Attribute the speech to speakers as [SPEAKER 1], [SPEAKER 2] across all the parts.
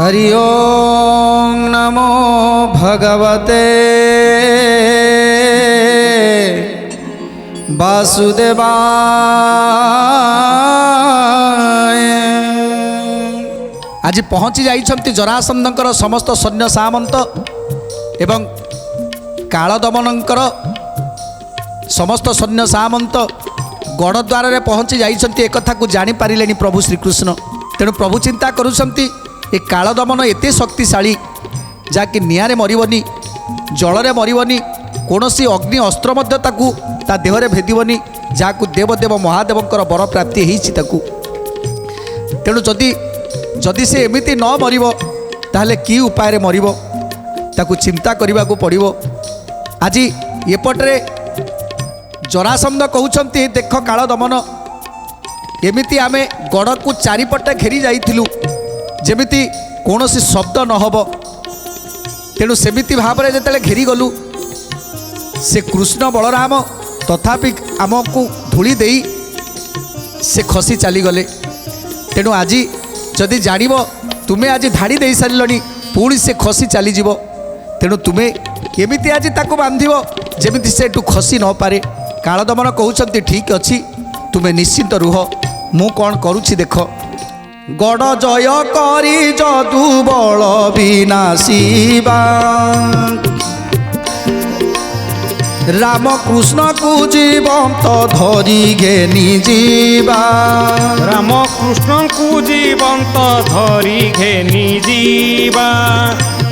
[SPEAKER 1] हरि ओं नमो भगवते वासुदेवाय। आज पहुँची जाइछन्ति जरासंधंकर समस्त सैन्य सामंत एवं कालदमनंकर समस्त सैन्य सामंत गणद्वार रे पहुँची जाइछन्ति। एक कथा को जानि पारिलेनि प्रभु श्रीकृष्ण। तेणु प्रभु चिंता करुछन्ति ए कालदमन एते शक्तिशाली जाकि निआरे मरिबनी, जलरे मरिबनी, कोनोसी अग्नि अस्त्र मध्य ताकू ता देहरे भेदिबनी, जाकु देवदेव महादेवंकर वर प्राप्ति हेइछि ताकू। तेणु जदि से एमिति न मरिबो ताहले कि उपाय रे मरिबो ताकू चिंता करबाकू पड़िबो। आज एपटरे जरासंध कहउछन्ति देख कालदमन एमिति आमे गड़ को चारिपटे घेरी जाइथिलु जेमिति कौनसी शब्द न होब। तेणु सेमिति भाव में जिते घेरी गलु से कृष्ण बलराम तथापि आमको धूली देई से खसी चलीगले। तेणु आज जदि जानिब तुमे आज धाड़ी दे सारे पुणी से खसी चलीज। तेणु तुमे एमिति आज ताको बांधिब जेमिति से एटू खसी न पारे। कालदमन कहउछन्ति ठीक अछि तुमे निश्चिंत रुह, मु कौन करुछि देख। गड़ जय करी जदु बल विनाशिबा, राम कृष्ण को जीवंत धरी घेनी जीवा।
[SPEAKER 2] राम कृष्ण को जीवंत धरी घेनी जीवा।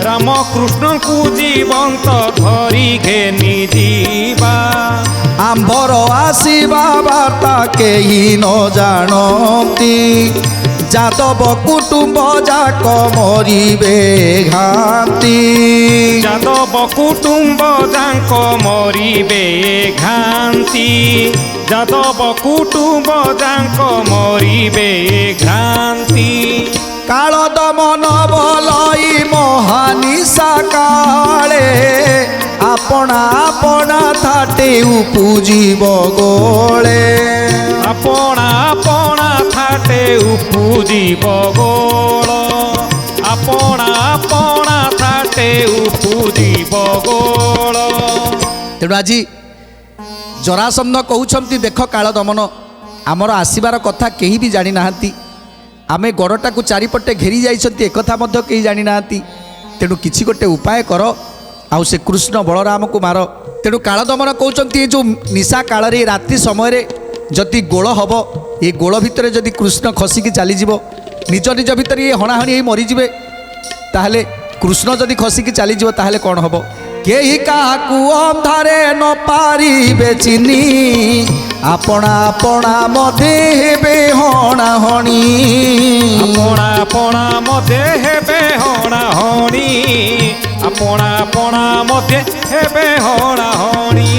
[SPEAKER 2] राम कृष्ण को जीवंत धरी घेनी जीवा।
[SPEAKER 1] आंभर आसीबा बार्ता केही न जानती, जादव कुटुंब जाक मरिबे घाती।
[SPEAKER 2] जादव कुटुंब जाक मरिबे घाती। जादव कुटुंब जाक मरिबे घाती।
[SPEAKER 1] कालदमन बलई महानिशा काले, आपना आपना थाटे उपुजीब गोले।
[SPEAKER 2] आपना आपना थाटे उपुजीब गोल। आपना आपना थाटे उपुजीब गोल।
[SPEAKER 1] तेणु आज जरासंध कहउछन्ति देख कालदमन आमर आसीबार कथा केही भी जानि नाहांती। आमे गड़टा को चारिपटे घेरी जाइछन्ति एकथा मध्य केही जानि नाहांती। तेणु किछि गोटे उपाय कर आउ से कृष्ण बलराम को मार। तेणु कालदमन कहउछन्ति जो निशा काल रे रात्रि समय रे जदि गोल हम ये गोल भितर जदि कृष्ण खसिकी चलीज निज निज भितर ये हणाहणी मरीजे ताहले कृष्ण जदि खसिकी चलीज ताहले कौन हम। केही काकू अंधारे न पारिबे चिनी, आपना आपना मधे हेबे हणाहणी।
[SPEAKER 2] आपना आपना मधे हेबे हणाहणी। आपना आपना मधे हेबे हणाहणी।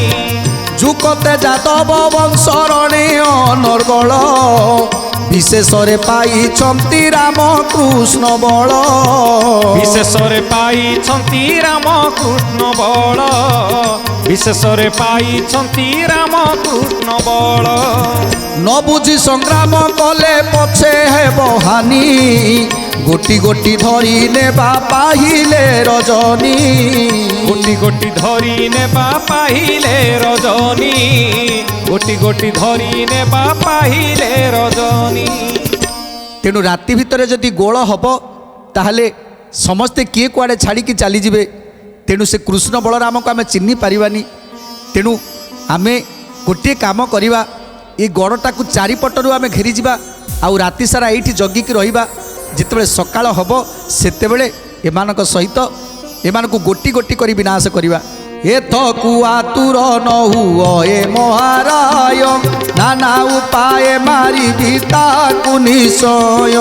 [SPEAKER 1] जुकते जादव वंशरणे अनर्गल, विशेषरे पाइछन्ति राम कृष्ण बल।
[SPEAKER 2] विशेषरे पाइछन्ति राम कृष्ण बल। विशेषरे पाइछन्ति राम कृष्ण बल।
[SPEAKER 1] न बुझी संग्राम कले पछे हेब हानि, गोटी गोटी धरी नेबा पाहिले रजनी।
[SPEAKER 2] गोटी गोटी धरी नेबा पाहिले रजनी। गोटी गोटी धरी नेबा पाहिले रजनी।
[SPEAKER 1] तेणु राति भितर जदि गोल हब ताहले समस्ते किए कुआड़े छाड़िकी चलीजे। तेणु से कृष्ण बलराम को आम चिन्ह पारिबानी। तेणु आमे गोटे काम करिबा, ये गड़टा को चारिपटरू आम घेरी जावा आउ राति सारा एठी जगिकी रहिबा। जितेबाला सकाळ हब सेतेबेले एमानक सहित एमानकु गोटी गोटी करी विनाश करिबा। एथकु आतुर न हुओ ए महाराय, नाना उपाय मारिबि ताकु निश्चय।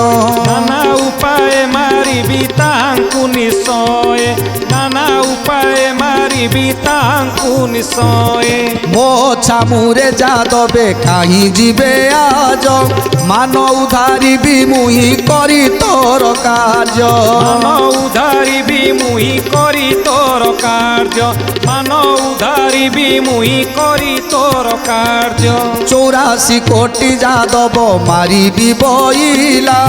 [SPEAKER 2] नाना उपाय मारिबि ताकु निश्चय। नाना उपाय मारिबि ताकु निश्चय।
[SPEAKER 1] मो छामुरे जादवे काहीं जीवे आज, मान उधारिबि मुही करी तोर कार्य।
[SPEAKER 2] मान उधारिबि मुही करी तोर कार्य। मान उधारिबि मुही करी तोर कार्य।
[SPEAKER 1] 84 कोटी जादव मारिबि बइला,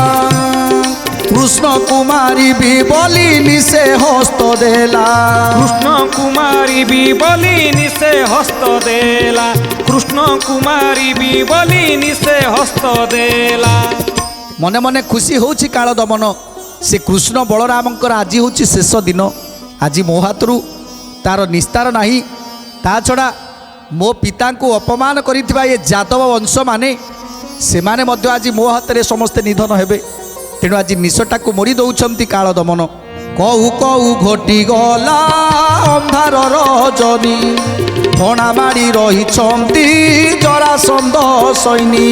[SPEAKER 1] কৃষ্ণ কুমারী বি বলিনি সে হস্ত দেলা
[SPEAKER 2] কৃষ্ণ কুমারী বি বলিনি সে হস্ত দেলা কৃষ্ণ কুমারী বি বলিনি সে হস্ত দেলা
[SPEAKER 1] মনে মনে খুশি হଉଛି কাଳ দମନ ସେ କୃଷ୍ଣ ବଳରାମଙ୍କର ଆଜି ହେଉଛି ଶେଷ ଦିନ ଆଜି ମୋ ହାତରୁ ତାର ନିସ୍ତାର ନାହିଁ ତା ଛଡ଼ା ମୋ ପିତାଙ୍କୁ ଅପମାନ କରିଥିବା ଏ ଯାଦବ ବଂଶମାନେ ସେମାନେ ମଧ୍ୟ ଆଜି ମୋ ହାତରେ ସମସ୍ତେ ନିଧନ ହେବେ ତେଣୁ ଆଜି ନିଶଟାକୁ ମୋଡ଼ି ଦେଉଛନ୍ତି କାଳ ଦମନ କହୁ କହୁ ଘଟିଗଲା ଅନ୍ଧାର ରଜନୀ ଫଣା ମାଡ଼ି ରହିଛନ୍ତି ଜରାସନ୍ଧ ସୈନୀ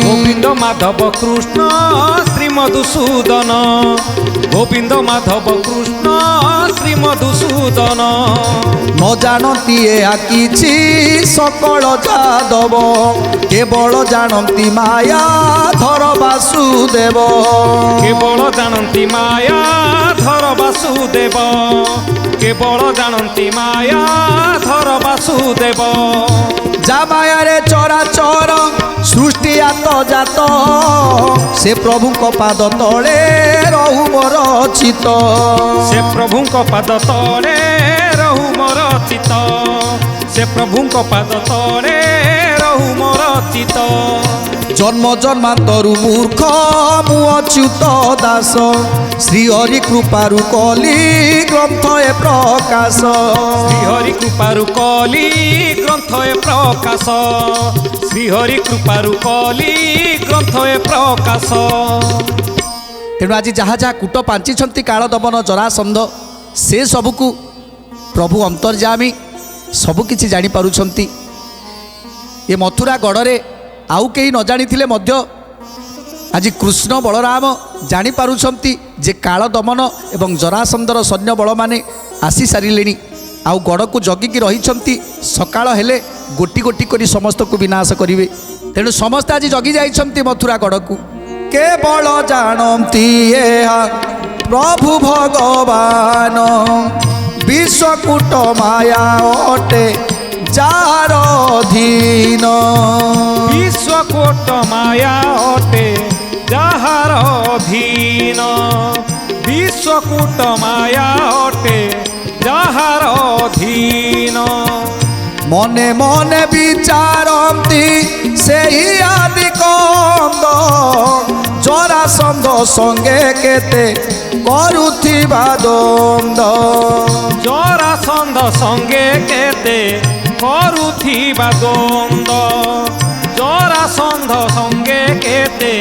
[SPEAKER 2] গোবিন্দ মাধব কৃষ্ণ শ্রী মধুসূদন গোবিন্দ মাধব কৃষ্ণ শ্রী মধুসূদন
[SPEAKER 1] ନ ଜାଣନ୍ତି ଏହା କିଛି ସକଳ ଯାଦବ କେବଳ ଜାଣନ୍ତି ମାୟା ଧର ବାସୁଦେବ
[SPEAKER 2] কেবল জানন্তি মায়া ধর বাসুদেব কেবল জানন্তি মায়া ধর বাসুদেব
[SPEAKER 1] যা মাୟାରେ ଚରାଚର ସୃଷ୍ଟି ଆତ ଜାତ ସେ ପ୍ରଭୁଙ୍କ ପାଦ ତଳେ ରହୁ ମୋର ଚିତ
[SPEAKER 2] সে প্রভুঙ্ক পাদ তଳେ রহু মোর চিত সে প্রভুঙ্ক পাদ তଳେ রহু মোর চিত
[SPEAKER 1] জন্ম জন্মান্তরু মূর্খ মু অচ্যুত দাস শ্রীহরি কৃপারু কলি গ্রন্থ এ প্রকাশ
[SPEAKER 2] শ্রীহরি কৃপারু কলি গ্রন্থ এ প্রকাশ শ্রীহরি কৃপারু কলি গ্রন্থ এ প্রকাশ
[SPEAKER 1] ତେଣୁ ଆଜି ଯାହା ଯାହା କୂଟ ପାଞ୍ଚିଛନ୍ତି କାଳ ଦମନ ଜରାସନ୍ଧ ସେ ସବୁକୁ ପ୍ରଭୁ ଅନ୍ତର୍ଯାମୀ ସବୁକିଛି ଜାଣିପାରୁଛନ୍ତି ଏ ମଥୁରା ଗଡ଼ରେ ଆଉ କେହି ନ ଜାଣିଥିଲେ ମଧ୍ୟ ଆଜି କୃଷ୍ଣ ବଳରାମ ଜାଣିପାରୁଛନ୍ତି ଯେ କାଳ ଦମନ ଏବଂ ଜରାସନ୍ଧର ସୈନ୍ୟବଳମାନେ ଆସିସାରିଲେଣି ଆଉ ଗଡ଼କୁ ଜଗିକି ରହିଛନ୍ତି ସକାଳ ହେଲେ ଗୋଟି ଗୋଟି କରି ସମସ୍ତଙ୍କୁ ବିନାଶ କରିବେ ତେଣୁ ସମସ୍ତେ ଆଜି ଜଗି ଯାଇଛନ୍ତି ମଥୁରା ଗଡ଼କୁ କେବଳ ଜାଣନ୍ତି ଏହା ପ୍ରଭୁ ଭଗବାନ ବିଶ୍ୱକୂଟ ମାୟା ଅଟେ ଯାହାର ଅଧୀନ
[SPEAKER 2] বিশ্বকোট মায়া অটে যাহার অধীন বিশ্বকূট মায়া অটে যাহার অধীন
[SPEAKER 1] মনে মনে বিচারନ୍ତି সেই আদি কন্দ জরাসন্ধ সঙ্গে কেতে କରୁଥିବା দ্বন্দ্ব
[SPEAKER 2] জরাসন্ধ সঙ্গে কেতে করুথিবা দ্বন্দ্ব জরাসন্ধ সঙ্গে কেতে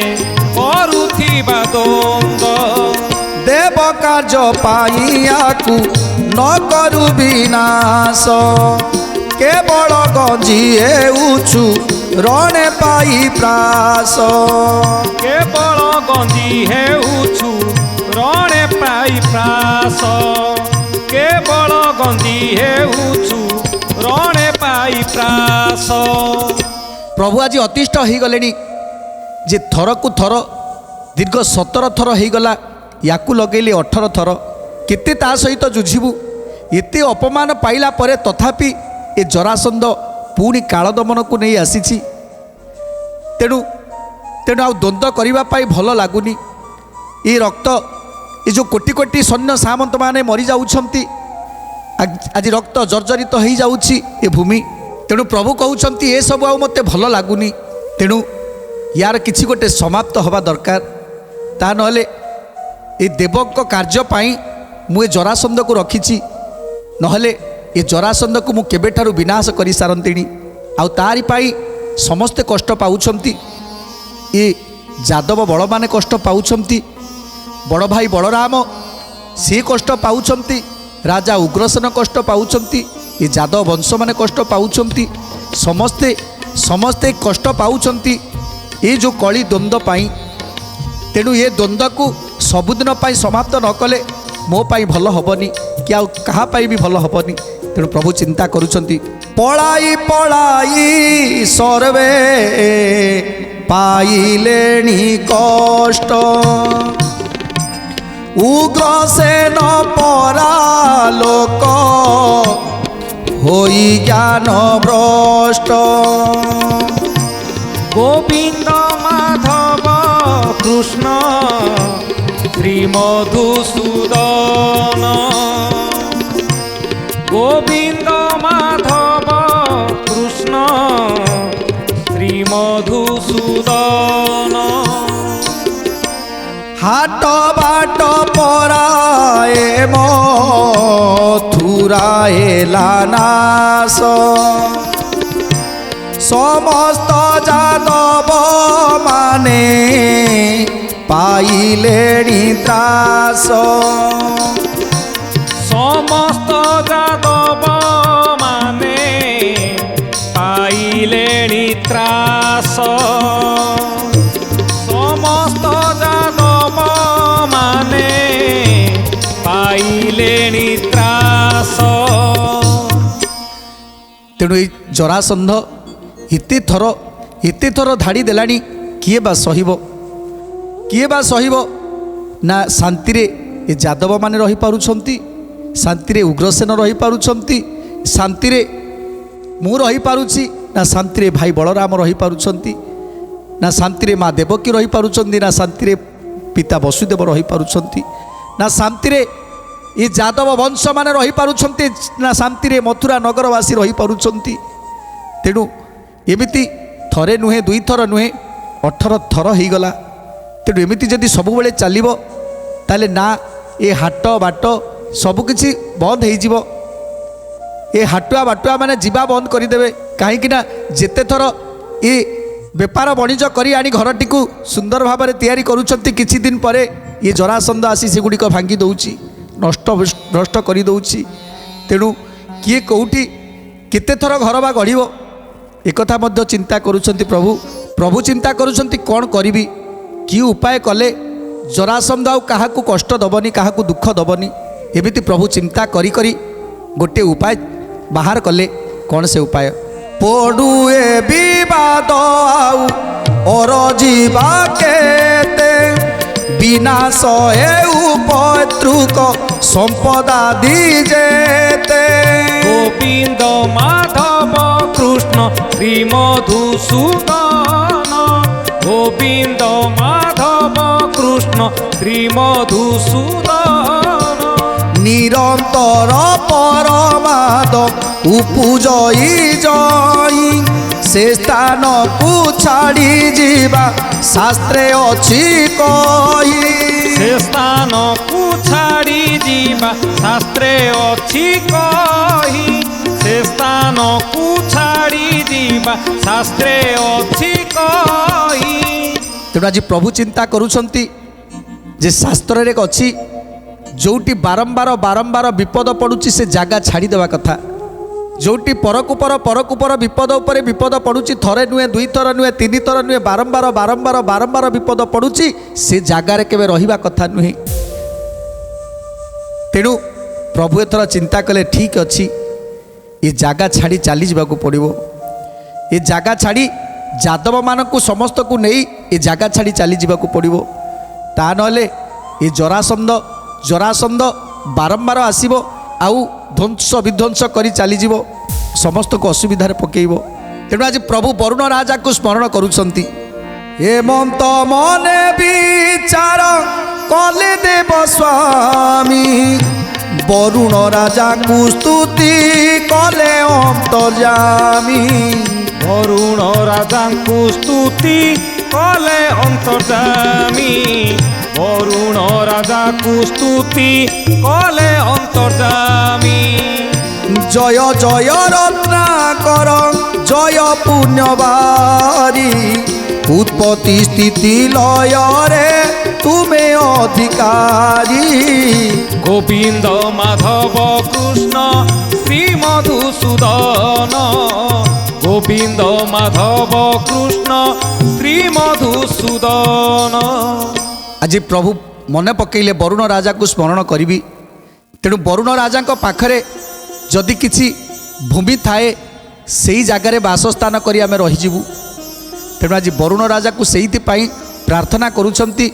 [SPEAKER 2] করুথিবা দ্বন্দ্ব
[SPEAKER 1] দেব কার্য পাইয়াকু ন করু বিনাশ কেবল গঞ্জি হেউছু রণে পাই প্রাস
[SPEAKER 2] কেবল গঞ্জি হেউছু রণে পাই প্রাস কেবল গঞ্জি হেউছু রণে পাই প্রাস
[SPEAKER 1] প্রভু আজ অতিষ্ঠ হয়ে গলে যে থরকু থর দীর্ঘ 17 থর হয়ে গলা ইয়াকু লগাইলে 18 থর কেতে তা সহিত যুঝিবু এতে অপমান পাইলা পরে তথাপি এ জরাসন্ধ পুনি কাଳ দমনକୁ ନେଇ ଆସିଛି ତେଣୁ ତେଣୁ ଆଉ ଦ୍ୱନ୍ଦ୍ୱ କରିବା ପାଇଁ ଭଲ ଲାଗୁନି ଏ ରକ୍ତ ଏ ଯେଉଁ କୋଟି କୋଟି ସୈନ୍ୟ ସାମନ୍ତମାନେ ମରିଯାଉଛନ୍ତି ଆଜି ରକ୍ତ ଜର୍ଜରିତ ହୋଇଯାଉଛି ଏ ଭୂମି ତେଣୁ ପ୍ରଭୁ କହୁଛନ୍ତି ଏସବୁ ଆଉ ମୋତେ ଭଲ ଲାଗୁନି ତେଣୁ ୟାର କିଛି ଗୋଟେ ସମାପ୍ତ ହେବା ଦରକାର ତା ନହେଲେ ଏ ଦେବଙ୍କ କାର୍ଯ୍ୟ ପାଇଁ ମୁଁ ଏ ଜରାସନ୍ଧକୁ ରଖିଛି ନହେଲେ ଏ ଜରାସନ୍ଧକୁ ମୁଁ କେବେଠାରୁ ବିନାଶ କରିସାରନ୍ତିଣି ଆଉ ତାରି ପାଇଁ ସମସ୍ତେ କଷ୍ଟ ପାଉଛନ୍ତି ଏ ଯାଦବ ବଳମାନେ କଷ୍ଟ ପାଉଛନ୍ତି ବଡ଼ ଭାଇ ବଳରାମ ସିଏ କଷ୍ଟ ପାଉଛନ୍ତି ରାଜା ଉଗ୍ରସେନ କଷ୍ଟ ପାଉଛନ୍ତି ଏ ଯାଦବ ବଂଶମାନେ କଷ୍ଟ ପାଉଛନ୍ତି ସମସ୍ତେ ସମସ୍ତେ କଷ୍ଟ ପାଉଛନ୍ତି ଏ ଯେଉଁ କଳି ଦ୍ୱନ୍ଦ୍ୱ ପାଇଁ ତେଣୁ ଏ ଦ୍ୱନ୍ଦ୍ୱକୁ ସବୁଦିନ ପାଇଁ ସମାପ୍ତ ନ କଲେ ମୋ ପାଇଁ ଭଲ ହେବନି କି ଆଉ କାହା ପାଇଁ ବି ଭଲ ହେବନି ତେଣୁ ପ୍ରଭୁ ଚିନ୍ତା କରୁଛନ୍ତି ପଳାଇ ପଳାଇ ସର୍ବେ ପାଇଲେଣି କଷ୍ଟ ଉଗ୍ରସେନ ପରାଲୋକ ହୋଇ ଜ୍ଞାନ ଭ୍ରଷ୍ଟ
[SPEAKER 2] গোবিন্দ মাধব কৃষ্ণ শ্রী মধুসূদন গোবিন্দ মাধব কৃষ্ণ শ্রী মধুসূদন
[SPEAKER 1] হাট বাট পরায়ে মথুরায়ে লানাস সমস্ত যাদব মানে পাইলেনি ত্রাস
[SPEAKER 2] সমস্ত যাদব মানে পাইলেনি ত্রাস সমস্ত যাদব মানে পাইলেনি ত্রাস
[SPEAKER 1] ତେଣୁ ଏଇ ଜରାସନ୍ଧ ଏତେ ଥର ଧାଡ଼ି ଦେଲାଣି କିଏ ବା ସହିବ ନା ଶାନ୍ତିରେ ଏ ଯାଦବମାନେ ରହିପାରୁଛନ୍ତି ଶାନ୍ତିରେ ଉଗ୍ରସେନ ରହିପାରୁଛନ୍ତି ଶାନ୍ତିରେ ମୁଁ ରହିପାରୁଛି ନା ଶାନ୍ତିରେ ଭାଇ ବଳରାମ ରହିପାରୁଛନ୍ତି ନା ଶାନ୍ତିରେ ମା ଦେବକୀ ରହିପାରୁଛନ୍ତି ନା ଶାନ୍ତିରେ ପିତା ବସୁଦେବ ରହିପାରୁଛନ୍ତି ନା ଶାନ୍ତିରେ ଏ ଯାଦବ ବଂଶମାନେ ରହିପାରୁଛନ୍ତି ନା ଶାନ୍ତିରେ ମଥୁରା ନଗରବାସୀ ରହିପାରୁଛନ୍ତି। ତେଣୁ ଏମିତି ଥରେ ନୁହେଁ ଦୁଇଥର ନୁହେଁ 18 ଥର ହେଇଗଲା। ତେଣୁ ଏମିତି ଯଦି ସବୁବେଳେ ଚାଲିବ ତାହେଲେ ନା ଏ ହାଟ ବାଟ ସବୁକିଛି ବନ୍ଦ ହେଇଯିବ। ଏ ହାଟୁଆ ବାଟୁଆ ମାନେ ଯିବା ବନ୍ଦ କରିଦେବେ। କାହିଁକିନା ଯେତେ ଥର ଏ ବେପାର ବଣିଜ କରି ଆଣି ଘରଟିକୁ ସୁନ୍ଦର ଭାବରେ ତିଆରି କରୁଛନ୍ତି କିଛି ଦିନ ପରେ ଏ ଜରାସନ୍ଧ ଆସି ସେଗୁଡ଼ିକ ଭାଙ୍ଗି ଦେଉଛି ନଷ୍ଟ କରିଦେଉଛି। ତେଣୁ କିଏ କେଉଁଠି କେତେ ଥର ଘର ବା ଗଢ଼ିବ একথা মধ্যে চিন্তা করছেন প্রভু চিন্তা করছেন কণ করবি কি উপায় কলে জরাসন্ধ আউ কাহাকু কষ্ট দবনি কাহাকু দুঃখ দবনি এমিতি প্রভু চিন্তা করি করি গোটে উপায় বাহার কলে কণ সে উপায় পড়ুয়ে বিবাদ আউ অরজিবা কেতে বিনাশ হেউ পৈতৃক সম্পদা দিজেতে
[SPEAKER 2] গোবিন্দ মাধব কৃষ্ণ শ্রী মধুসূদন গোবিন্দ মাধব কৃষ্ণ শ্রী মধুসূদন
[SPEAKER 1] নিরন্তর পরমাদ উপজয়ী জয়ী সে স্থানকু ছাড়ি যা শাস্ত্রে অছি কহি
[SPEAKER 2] সে স্থানকু ছাড়ি যা শাস্ত্রে অছি কহি সে স্থানকু ছাড়ি যা শাস্ত্রে অছি কহি।
[SPEAKER 1] তেমন আজ প্রভু চিন্তা করুছন্তি যে শাস্ত্রে অছি जोटी बारंबार बारंबार विपद पड़ुची से जगह छाड़ी देवा कथा जोटी परकु पर विपद उपर विपद पड़ुची थरे नुहे दुई थर नुहे तीन थर नुहे बारंबार बारंबार बारंबार विपद पड़ुची से जगार केवे रहिबा कथा नुहे। तेणु प्रभु एथर चिंता कले ठीक अच्छी ये जगह छाड़ी चली जावाक पड़ो ये जगह छाड़ी यादव मानक समस्त को नहीं ये जगह छाड़ी चली जावाक पड़ो ता नले ये जरासंध बारंबार आसब आउ ध्वंस विध्वंस करी चली समस्त को असुविधार पकेब। तेणु आज प्रभु वरुण राजा को स्मरण करुछंती हेमंत मने विचार कले देव स्वामी वरुण राजा को स्तुति कले अंतर्यामी
[SPEAKER 2] वरुण राजा को स्तुति कले अंतर्यामी वरुण राजा को स्तुति कले अंतर्यामी
[SPEAKER 1] जय जय रत्नाकर जय पुण्यवारी उत्पत्ति स्थिति लय रे तुमे अधिकारी
[SPEAKER 2] गोविंद माधव कृष्ण श्री मधुसूदन गोविंद माधव कृष्ण श्री मधुसूदन।
[SPEAKER 1] आज प्रभु मन पकईले वरुण राजा को स्मरण करी तेणु वरुण राजा पाखरे जदि किछि भूमि थाए से जगार बासस्थान करी आमे रहीजिबु। तेणु आज वरुण राजा को से प्रार्थना करुछंती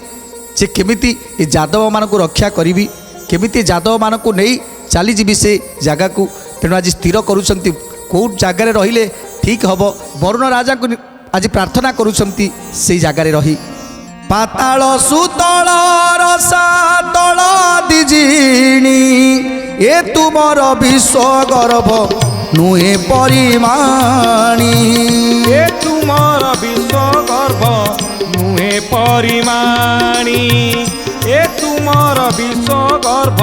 [SPEAKER 1] जे केमिति ए यादव मान को रक्षा करी केमिति यादव मान को नहीं चली जीवी से जगह को। तेणु आज स्थिर करुछंती कौ जगार रहिले ठीक हम वरुण राजा को आज प्रार्थना करुछंती से जगार रही ପାତାଳ ସୁତଳ ରସା ତଳ ଦିଜିଣି ଏ ତୁମର ବିଶ୍ୱ ଗର୍ଭ ନୁହେଁ ପରିମାଣି।
[SPEAKER 2] ଏ ତୁମର ବିଶ୍ୱ ଗର୍ଭ ନୁହେଁ ପରିମାଣି। ଏ ତୁମର ବିଶ୍ୱ ଗର୍ଭ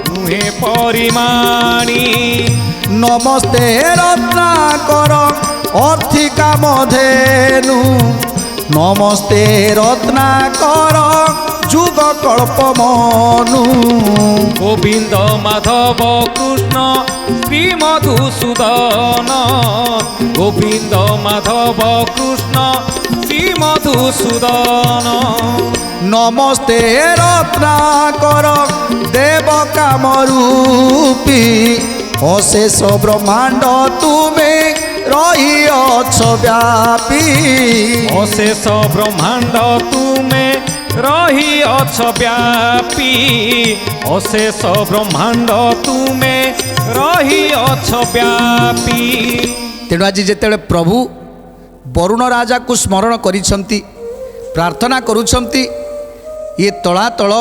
[SPEAKER 2] ନୁହେଁ ପରିମାଣି।
[SPEAKER 1] ନମସ୍ତେ ରତ୍ନାକର ଅର୍ଥି କାମଧେନୁ ନମସ୍ତେ ରତ୍ନାକର ଯୁଗ କଳ୍ପ ମନୁ।
[SPEAKER 2] ଗୋବିନ୍ଦ ମାଧବ କୃଷ୍ଣ ଶ୍ରୀ ମଧୁସୂଦନ। ଗୋବିନ୍ଦ ମାଧବ କୃଷ୍ଣ ଶ୍ରୀ ମଧୁସୂଦନ।
[SPEAKER 1] ନମସ୍ତେ ରତ୍ନାକର ଦେବ କାମରୂପୀ ଅଶେଷ ବ୍ରହ୍ମାଣ୍ଡ ତୁମେ ରହିଅଛ ବ୍ୟାପୀ।
[SPEAKER 2] ଅଶେଷ ବ୍ରହ୍ମାଣ୍ଡ ତୁମେ ରହିଅଛ ବ୍ୟାପୀ। ଅଶେଷ ବ୍ରହ୍ମାଣ୍ଡ ତୁମେ ରହିଅଛ ବ୍ୟାପୀ।
[SPEAKER 1] ତେଣୁ ଆଜି ଯେତେବେଳେ ପ୍ରଭୁ ବରୁଣ ରାଜାକୁ ସ୍ମରଣ କରିଛନ୍ତି, ପ୍ରାର୍ଥନା କରୁଛନ୍ତି, ଇଏ ତଳାତଳ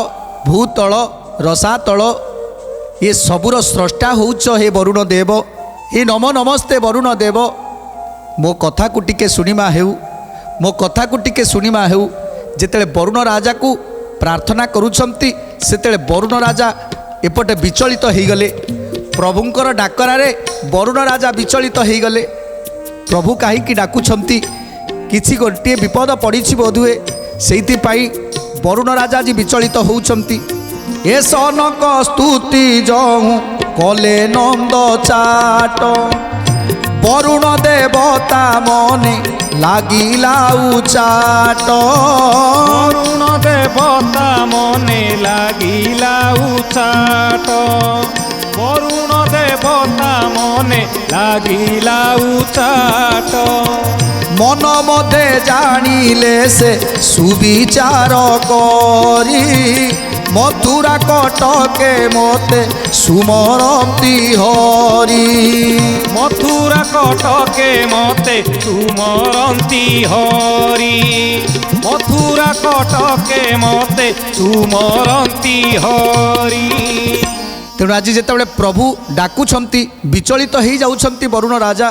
[SPEAKER 1] ଭୂତଳ ରସାତଳ ଇଏ ସବୁର ସ୍ରଷ୍ଟା ହେଉଛ ହେ ବରୁଣ ଦେବ, ଏ ନମ ନମସ୍ତେ ବରୁଣ ଦେବ, ମୋ କଥାକୁ ଟିକେ ଶୁଣିମା ହେଉ, ମୋ କଥାକୁ ଟିକେ ଶୁଣିମା ହେଉ। ଯେତେବେଳେ ବରୁଣ ରାଜାକୁ ପ୍ରାର୍ଥନା କରୁଛନ୍ତି ସେତେବେଳେ ବରୁଣ ରାଜା ଏପଟେ ବିଚଳିତ ହୋଇଗଲେ। ପ୍ରଭୁଙ୍କର ଡାକରାରେ ବରୁଣ ରାଜା ବିଚଳିତ ହୋଇଗଲେ। ପ୍ରଭୁ କାହିଁକି ଡାକୁଛନ୍ତି? କିଛି ଗୋଟିଏ ବିପଦ ପଡ଼ିଛି ବୋଧହୁଏ, ସେଇଥିପାଇଁ ବରୁଣ ରାଜା ଆଜି ବିଚଳିତ ହେଉଛନ୍ତି। ଏ ସନକ ସ୍ତୁତି ଯଉଁ କଲେ ନନ୍ଦ ଚାଟ ବରୁଣ ଦେବତା ମନେ ଲାଗିଲା ଉଚାଟ।
[SPEAKER 2] ବରୁଣ ଦେବତା ମନେ ଲାଗିଲା ଉଚାଟ। ବରୁଣ ଦେବତା ମନେ ଲାଗିଲା ଉଚାଟ।
[SPEAKER 1] ମନ ମଧ୍ୟରେ ଜାଣିଲେ ସେ ସୁବିଚାର କରି ମଥୁରା କଟକେ ମୋତେ ସୁମରନ୍ତି ହରି।
[SPEAKER 2] ମଥୁରା କଟକେ ମୋତେ ସୁମରନ୍ତି ହରି। ମଥୁରା କଟକେ ମୋତେ ସୁମରନ୍ତି ହରି।
[SPEAKER 1] ତେଣୁ ଆଜି ଯେତେବେଳେ ପ୍ରଭୁ ଡାକୁଛନ୍ତି ବିଚଳିତ ହୋଇଯାଉଛନ୍ତି ବରୁଣ ରାଜା।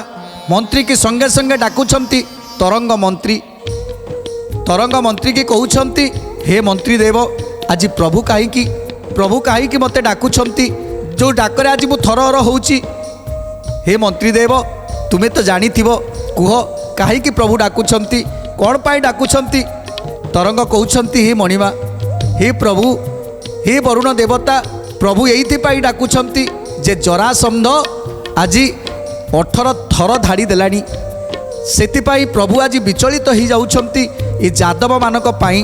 [SPEAKER 1] ମନ୍ତ୍ରୀ କି ସଙ୍ଗେ ସଙ୍ଗେ ଡାକୁଛନ୍ତି ତରଙ୍ଗ ମନ୍ତ୍ରୀ। ତରଙ୍ଗ ମନ୍ତ୍ରୀ କି କହୁଛନ୍ତି, ହେ ମନ୍ତ୍ରୀ ଦେବ, ଆଜି ପ୍ରଭୁ କାହିଁକି ମୋତେ ଡାକୁଛନ୍ତି? ଯେଉଁ ଡାକରେ ଆଜି ମୁଁ ଥରହର ହେଉଛି। ହେ ମନ୍ତ୍ରୀ ଦେବ, ତୁମେ ତ ଜାଣିଥିବ, କୁହ କାହିଁକି ପ୍ରଭୁ ଡାକୁଛନ୍ତି, କ'ଣ ପାଇଁ ଡାକୁଛନ୍ତି? ତରଙ୍ଗ କହୁଛନ୍ତି, ହେ ମଣିମା, ହେ ପ୍ରଭୁ, ହେ ବରୁଣ ଦେବତା, ପ୍ରଭୁ ଏଇଥିପାଇଁ ଡାକୁଛନ୍ତି ଯେ ଜରାସନ୍ଧ ଆଜି 18 ଥର ଧାଡ଼ି ଦେଲାଣି। ସେଥିପାଇଁ ପ୍ରଭୁ ଆଜି ବିଚଳିତ ହୋଇଯାଉଛନ୍ତି। ଏ ଯାଦବମାନଙ୍କ ପାଇଁ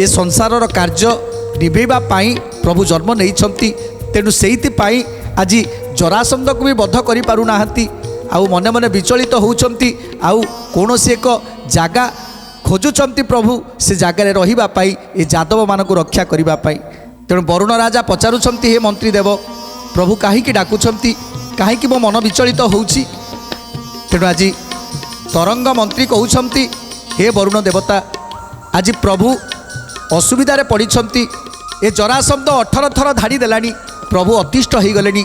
[SPEAKER 1] ଏ ସଂସାରର କାର୍ଯ୍ୟ ନିଭେଇବା ପାଇଁ ପ୍ରଭୁ ଜନ୍ମ ନେଇଛନ୍ତି। ତେଣୁ ସେଇଥିପାଇଁ ଆଜି ଜରାସନ୍ଧକୁ ବି ବଧ କରିପାରୁନାହାନ୍ତି। ଆଉ ମନେ ମନେ ବିଚଳିତ ହେଉଛନ୍ତି। ଆଉ କୌଣସି ଏକ ଜାଗା ଖୋଜୁଛନ୍ତି ପ୍ରଭୁ ସେ ଜାଗାରେ ରହିବା ପାଇଁ, ଏ ଯାଦବମାନଙ୍କୁ ରକ୍ଷା କରିବା ପାଇଁ। ତେଣୁ ବରୁଣ ରାଜା ପଚାରୁଛନ୍ତି, ହେ ମନ୍ତ୍ରୀ ଦେବ, ପ୍ରଭୁ କାହିଁକି ଡାକୁଛନ୍ତି? କାହିଁକି ମୋ ମନ ବିଚଳିତ ହେଉଛି? ତେଣୁ ଆଜି ତରଙ୍ଗ ମନ୍ତ୍ରୀ କହୁଛନ୍ତି, ହେ ବରୁଣ ଦେବତା, ଆଜି ପ୍ରଭୁ ଅସୁବିଧାରେ ପଡ଼ିଛନ୍ତି। ଏ ଜରାସନ୍ଧ 18 ଥର ଧାଡ଼ି ଦେଲାଣି। ପ୍ରଭୁ ଅତିଷ୍ଠ ହୋଇଗଲେଣି।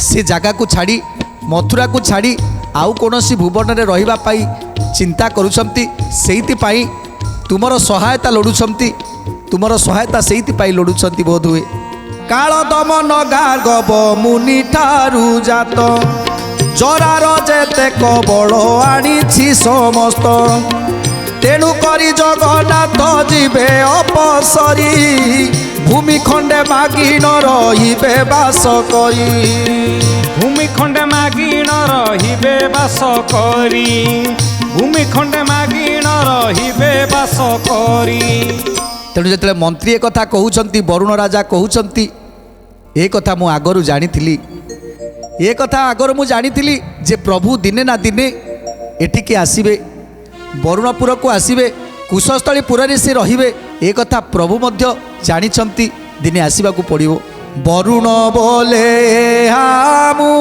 [SPEAKER 1] ସେ ଜାଗାକୁ ଛାଡ଼ି, ମଥୁରାକୁ ଛାଡ଼ି ଆଉ କୌଣସି ଭୁବନରେ ରହିବା ପାଇଁ ଚିନ୍ତା କରୁଛନ୍ତି। ସେଇଥିପାଇଁ ତୁମର ସହାୟତା ଲୋଡ଼ୁଛନ୍ତି। ତୁମର ସହାୟତା ସେଇଥିପାଇଁ ଲୋଡ଼ୁଛନ୍ତି ବୋଧହୁଏ। କାଳ ଦମନ ଗାର୍ଗବ ମୁନି ଠାରୁ ଜାତ ଜରାର ଯେତେ କବଳ ଆଣିଛି ସମସ୍ତ। ତେଣୁ କରି ଜଗନ୍ନାଥ ଯିବେ ଅପସରି ଭୂମି ଖଣ୍ଡେ ମାଗିଣ ରହିବେ ବାସ କରି।
[SPEAKER 2] ଭୂମି ଖଣ୍ଡେ ମାଗିଣ ରହିବେ ବାସ କରି। ଭୂମି ଖଣ୍ଡେ ମାଗିଣ ରହିବେ ବାସ କରି।
[SPEAKER 1] ତେଣୁ ଯେତେବେଳେ ମନ୍ତ୍ରୀ କଥା କହୁଛନ୍ତି, ବରୁଣ ରାଜା କହୁଛନ୍ତି, ଏ କଥା ମୁଁ ଆଗରୁ ଜାଣିଥିଲି। ଏ କଥା ଆଗରୁ ମୁଁ ଜାଣିଥିଲି ଯେ ପ୍ରଭୁ ଦିନେ ନା ଦିନେ ଏଠିକି ଆସିବେ, ବରୁଣପୁରକୁ ଆସିବେ, କୁଶସ୍ଥଳୀପୁରରେ ସେ ରହିବେ। ଏ କଥା ପ୍ରଭୁ ମଧ୍ୟ ଜାଣିଛନ୍ତି ଦିନେ ଆସିବାକୁ ପଡ଼ିବ। ବରୁଣ ବୋଲେ ମୁଁ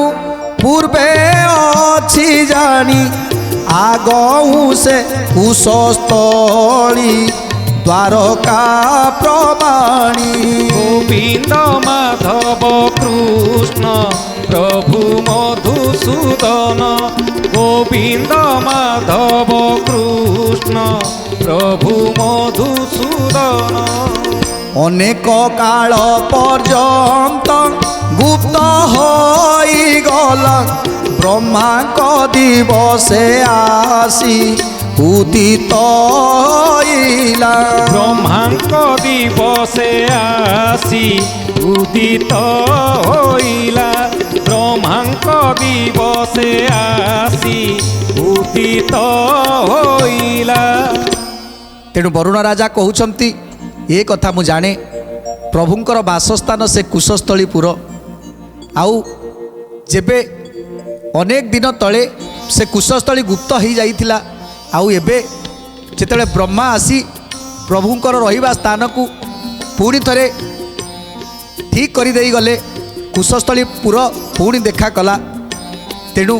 [SPEAKER 1] ପୂର୍ବେ ଅଛି ଜାଣି ଆଗଉ ସେ କୁଶସ୍ଥଳୀ দ্বারকা প্রমাণী।
[SPEAKER 2] গোবিন্দ মাধব কৃষ্ণ প্রভু মধুসূদন, গোবিন্দ মাধব কৃষ্ণ প্রভু মধুসূদন।
[SPEAKER 1] অনেক কাল পর্যন্ত গুপ্ত হইগলা, ব্রহ্মাঙ্ক দিবসে আসি উদিত হইলা।
[SPEAKER 2] ব্রহ্মাঙ্ক দিবসে আসি উদিত হইলা, ব্রহ্মাঙ্ক দিবসে আসি উদিত হইলা।
[SPEAKER 1] তেଣୁ ବରୁଣ ରାଜା କହୁଛନ୍ତି ଏ କଥା ମୁଁ ଜାଣେ, ପ୍ରଭୁଙ୍କର ବାସସ୍ଥାନ ସେ କୁଶସ୍ଥଳୀପୁର। ଆଉ ଯେବେ ଅନେକ ଦିନ ତଳେ ସେ କୁଶସ୍ଥଳୀ ଗୁପ୍ତ ହୋଇଯାଇଥିଲା, ଆଉ ଏବେ ଯେତେବେଳେ ବ୍ରହ୍ମା ଆସି ପ୍ରଭୁଙ୍କର ରହିବା ସ୍ଥାନକୁ ପୁଣି ଥରେ ଠିକ୍ କରିଦେଇଗଲେ, କୁଶସ୍ଥଳୀପୁର ପୁଣି ଦେଖା କଲା। ତେଣୁ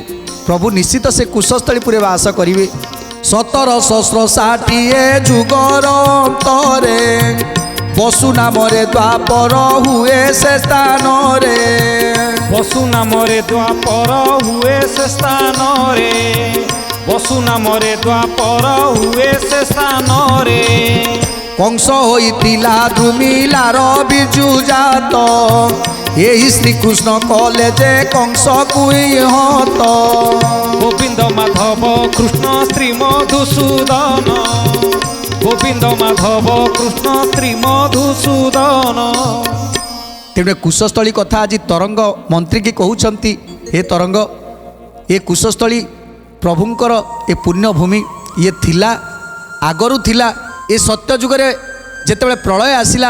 [SPEAKER 1] ପ୍ରଭୁ ନିଶ୍ଚିତ ସେ କୁଶସ୍ଥଳୀପୁରେ ବାସ କରିବେ। 1760 ଯୁଗର ଅନ୍ତରେ ବସୁ ନାମରେ ଦ୍ୱାପର ହୁଏ ସେ ସ୍ଥାନରେ।
[SPEAKER 2] ବସୁ ନାମରେ ଦ୍ୱାପର ହୁଏ ସେ ସ୍ଥାନରେ, ବସୁ ନାମରେ ଦ୍ୱାପର ହୁଏ ସେ ସ୍ଥାନରେ।
[SPEAKER 1] କଂସ ହୋଇଥିଲା ଧୃମିଲାର ବିଜୁ ଜାତ, ଏହି ଶ୍ରୀକୃଷ୍ଣ କଲେ ଯେ କଂସକୁ ହତ।
[SPEAKER 2] ଗୋବିନ୍ଦ ମାଧବ କୃଷ୍ଣ ଶ୍ରୀ ମଧୁସୂଦନ, ଗୋବିନ୍ଦ ମାଧବ କୃଷ୍ଣ ଶ୍ରୀ ମଧୁସୂଦନ।
[SPEAKER 1] ତେଣୁ କୁଶସ୍ଥଳୀ କଥା ଆଜି ତରଙ୍ଗ ମନ୍ତ୍ରୀକି କହୁଛନ୍ତି, ହେ ତରଙ୍ଗ, ଏ କୁଶସ୍ଥଳୀ ପ୍ରଭୁଙ୍କର ଏ ପୁଣ୍ୟଭୂମି, ଇଏ ଥିଲା, ଆଗରୁ ଥିଲା। ଏ ସତ୍ୟ ଯୁଗରେ ଯେତେବେଳେ ପ୍ରଳୟ ଆସିଲା,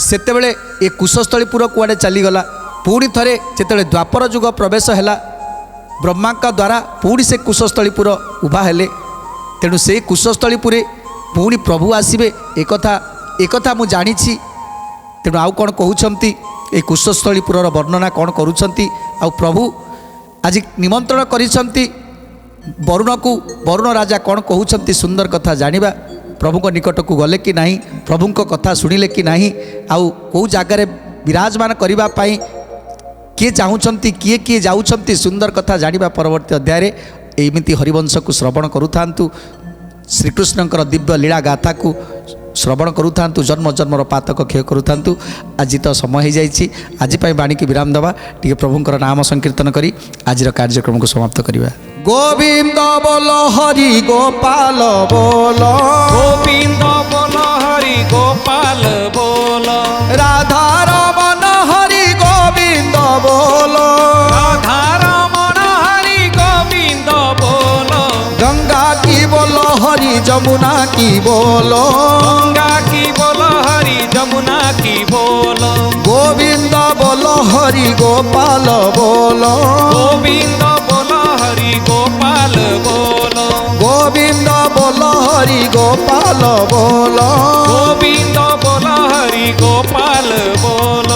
[SPEAKER 1] ସେତେବେଳେ ଏ କୁଶସ୍ଥଳୀପୁର କୁଆଡ଼େ ଚାଲିଗଲା। ପୁଣି ଥରେ ଯେତେବେଳେ ଦ୍ୱାପର ଯୁଗ ପ୍ରବେଶ ହେଲା, ବ୍ରହ୍ମାଙ୍କ ଦ୍ୱାରା ପୁଣି ସେ କୁଶସ୍ଥଳୀପୁର ଉଭା ହେଲେ। ତେଣୁ ସେଇ କୁଶସ୍ଥଳୀପୁରେ ପୁଣି ପ୍ରଭୁ ଆସିବେ, ଏକଥା ମୁଁ ଜାଣିଛି। ତେଣୁ ଆଉ କ'ଣ କହୁଛନ୍ତି, ଏ କୁଶସ୍ଥଳୀପୁରର ବର୍ଣ୍ଣନା କ'ଣ କରୁଛନ୍ତି, ଆଉ ପ୍ରଭୁ ଆଜି ନିମନ୍ତ୍ରଣ କରିଛନ୍ତି ବରୁଣକୁ। ବରୁଣ ରାଜା କ'ଣ କହୁଛନ୍ତି, ସୁନ୍ଦର କଥା ଜାଣିବା। ପ୍ରଭୁଙ୍କ ନିକଟକୁ ଗଲେ କି ନାହିଁ, ପ୍ରଭୁଙ୍କ କଥା ଶୁଣିଲେ କି ନାହିଁ, ଆଉ କେଉଁ ଜାଗାରେ ବିରାଜମାନ କରିବା ପାଇଁ କିଏ ଚାହୁଁଛନ୍ତି, କିଏ କିଏ ଯାଉଛନ୍ତି, ସୁନ୍ଦର କଥା ଜାଣିବା ପରବର୍ତ୍ତୀ ଅଧ୍ୟାୟରେ। ଏମିତି ହରିବଂଶକୁ ଶ୍ରବଣ କରୁଥାନ୍ତୁ, ଶ୍ରୀକୃଷ୍ଣଙ୍କର ଦିବ୍ୟ ଲୀଳା ଗାଥାକୁ ଶ୍ରବଣ କରୁଥାନ୍ତୁ, ଜନ୍ମ ଜନ୍ମର ପାତକ କ୍ଷୟ କରୁଥାନ୍ତୁ। ଆଜି ତ ସମୟ ହୋଇଯାଇଛି, ଆଜି ପାଇଁ ବାଣୀକି ବିରାମ ଦେବା, ଟିକେ ପ୍ରଭୁଙ୍କର ନାମ ସଂକୀର୍ତ୍ତନ କରି ଆଜିର କାର୍ଯ୍ୟକ୍ରମକୁ ସମାପ୍ତ କରିବା। ଗୋବିନ୍ଦ ବୋଲ ହରି ଗୋପାଳ ବୋଲ,
[SPEAKER 2] ଗୋବିନ୍ଦ ବୋଲ ହରି ଗୋପାଳ ବୋଲ,
[SPEAKER 1] ରାଧା ରମଣ ହରି ଗୋବିନ୍ଦ ବୋଲ,
[SPEAKER 2] ରାଧା ରମଣ ହରି ଗୋବିନ୍ଦ ବୋଲ,
[SPEAKER 1] গঙ্গা কি বল হরি যমুনা কি বল,
[SPEAKER 2] গঙ্গা কি বল হরি যমুনা কি বল,
[SPEAKER 1] গোবিন্দ বল হরি গোপাল বল,
[SPEAKER 2] গোবিন্দ বল হরি গোপাল বল,
[SPEAKER 1] গোবিন্দ বল হরি গোপাল বল,
[SPEAKER 2] গোবিন্দ বল হরি গোপাল বল।